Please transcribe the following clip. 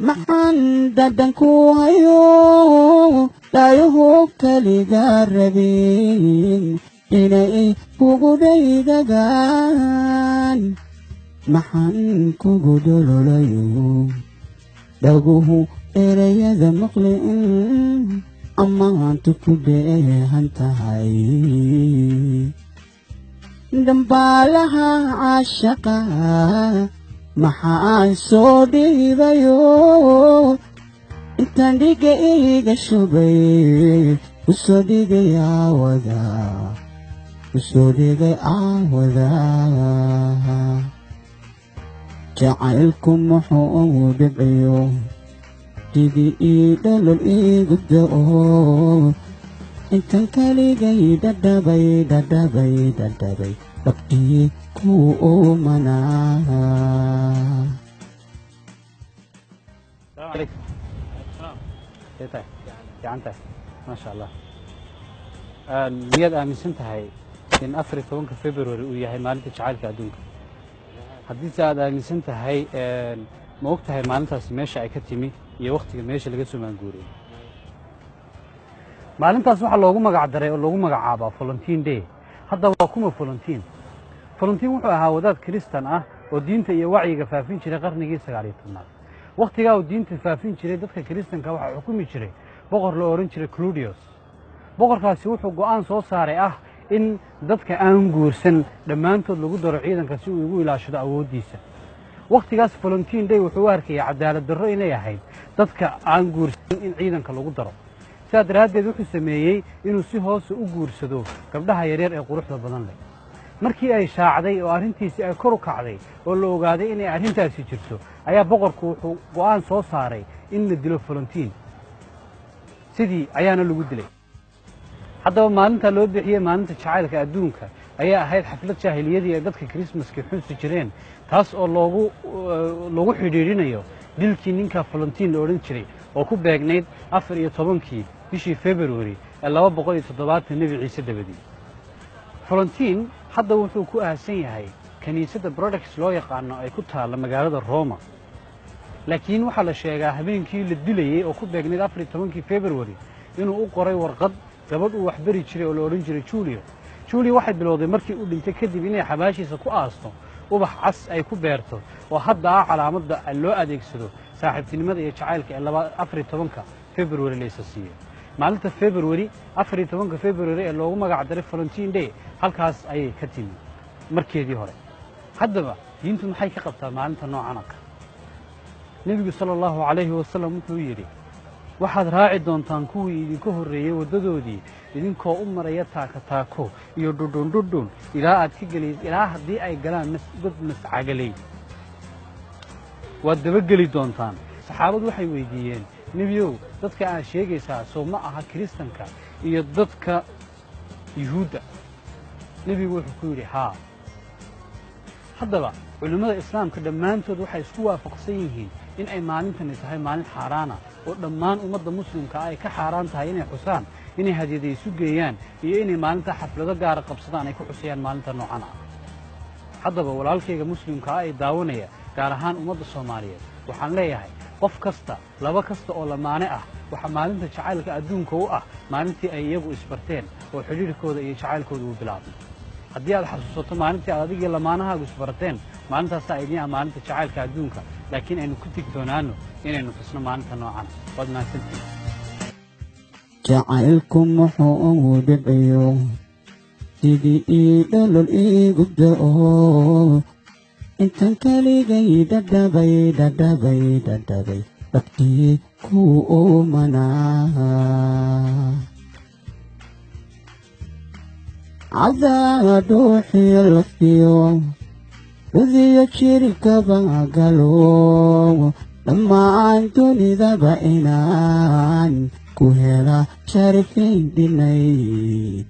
maxaan dhadhan ku hayo dhaayahu kaliga rabin inay kugu dhaydagaan maxaan kugu dhololayo dhaguhu erayada maqliin ammaantu ku dheehan tahay dambaalaha caashaqa maxaan soo dhiibayo intaan dhiga iga shubay usoo dhigay aawada jacaylku muxuu dhibciyo sidii ii dhalol igu da'o intan kaligay dhadhabay dhabtii ku umanaa ما شاء الله مياد آمنسن تهاي إن أفريقيا فبراير وياهي مالتي جعلك أدونك حديث هذا آمنسن تهاي ما وقتها مالتها سماشة أكتمي يا وقت الماشة اللي جسوا منجوري مالتها صح اللهم قعدري اللهم قعابا فلنتين دي هذا واقوم فلنتين وحها وذات كريستان ودين تي وعي جفافين شري قرن جيس عليتنا وقت جاء ودين تفافين شري دتك كريستان كواح حكومي شري بقر لورين شري كلوديوس بقر كاسي وحو قوان سو ساري إن دتك أنجورسن لما أنتو لو قدر عيدا كاسي ويقول إلى شد أوديسه وقت جاء فلنتين دي وحوارك عدالة الرأينا يا هاي دتك أنجورسن إن عيدا كلو قدره سادر هذا ذوق السمايي إنه سيهوس وجورسدو قبلها يرير يقرح لبضن لي markii ay shaacday oo arintiisi ay kor u kacday oo la ogaaday in ay arintaasi jirto ayaa boqorku wuxuu go'aan soo saaray in la dilo Valentin sidii ayaana lagu dilay haddaba maalinta loo bixiyay maalinta jacaylka adduunka ayaa ahayd xaflad jaahiliyadii ee dadka Christmaska xusi jireen taas oo loogu xidhiidhinayo dilkii ninka Valentin la oran jiray oo ku beegnayd 14 bishii February 270 nabi ciise dabadii Valentin hadda wuxuu ku aasan yahay kaniisadda Products loo yaqaan ay ku taal magaalada Roma laakiin waxa la sheegaa habeenkii la dilayay oo ku beegnayd 14 February inuu u qoray warqad gabadh uu waxbari jiray oo la oran jiray Julio waxay bilowday markii uu dhintay kadib inay xabaashiisa ku aasto ubax cas ay ku beerto oo hadda calaamadda loo adeegsado saaxiibtinimada iyo jacaylka ee 14 February la siiyay maalinta February 14 February ee loogu magac daray Valentin Day halkaas ayay ka timi markeedii hore haddaba diintu maxay ka qabtaa maalinta noocan ah nabiga sallallahu alayhi wa sallam wuxuu yiri waxaad raaci doontaan kuwii idinka horeeyay wadadoodii idinkoo u maraya taako iyo dhudhun ilaa aad ka galeeyay ilaa hadii ay galaan dad mascagalay waad daba gali doontaan saxaabadu waxay weydiiyeen nabiyow dadka aan sheegaysaa soo ma aha kristanka iyo dadka yuhuudda nabigu wuxuu ku yiri haa haddaba culimada islaamka dhammaantood waxay isku waafaqsan yihiin in ay maalintani tahay maalin xaaraana oo dhammaan ummadda muslimka ay ka xaaraan tahay inay xusaan inay hadiyada isu geeyaan iyo inay maalinta xaflado gaar ah qabsadaan ay ku xusayaan maalinta noocan ah haddaba walaalkayga muslimka ay daawanaya gaar ahaan ummadda Soomaaliyeed waxaan leeyahay qof kasta laba kasta oo lamaane ah waxa maalinta jacaylka adduunka u ah maalintii ay iyagu isbarteen oo xiriirkooda iyo jacaylkooda uu bilaabay haddii aad xasuusato maalintii aad adiga lamaanaha isbarteen maalintaas ay idin maalinta jacaylka adduunka laakiin aynu ku tigtoonaano inaynu xusno maalinta noocan wad maasantii jacaylku muxuu dhibciyo sidii ii dhalol igu da'o intan kaligay dhadhabay dhabtii ku umanaa عذاب روحي الفيوم وذي شركة قالوا لما أنتوني ذبائنان كهلا شرفي ديني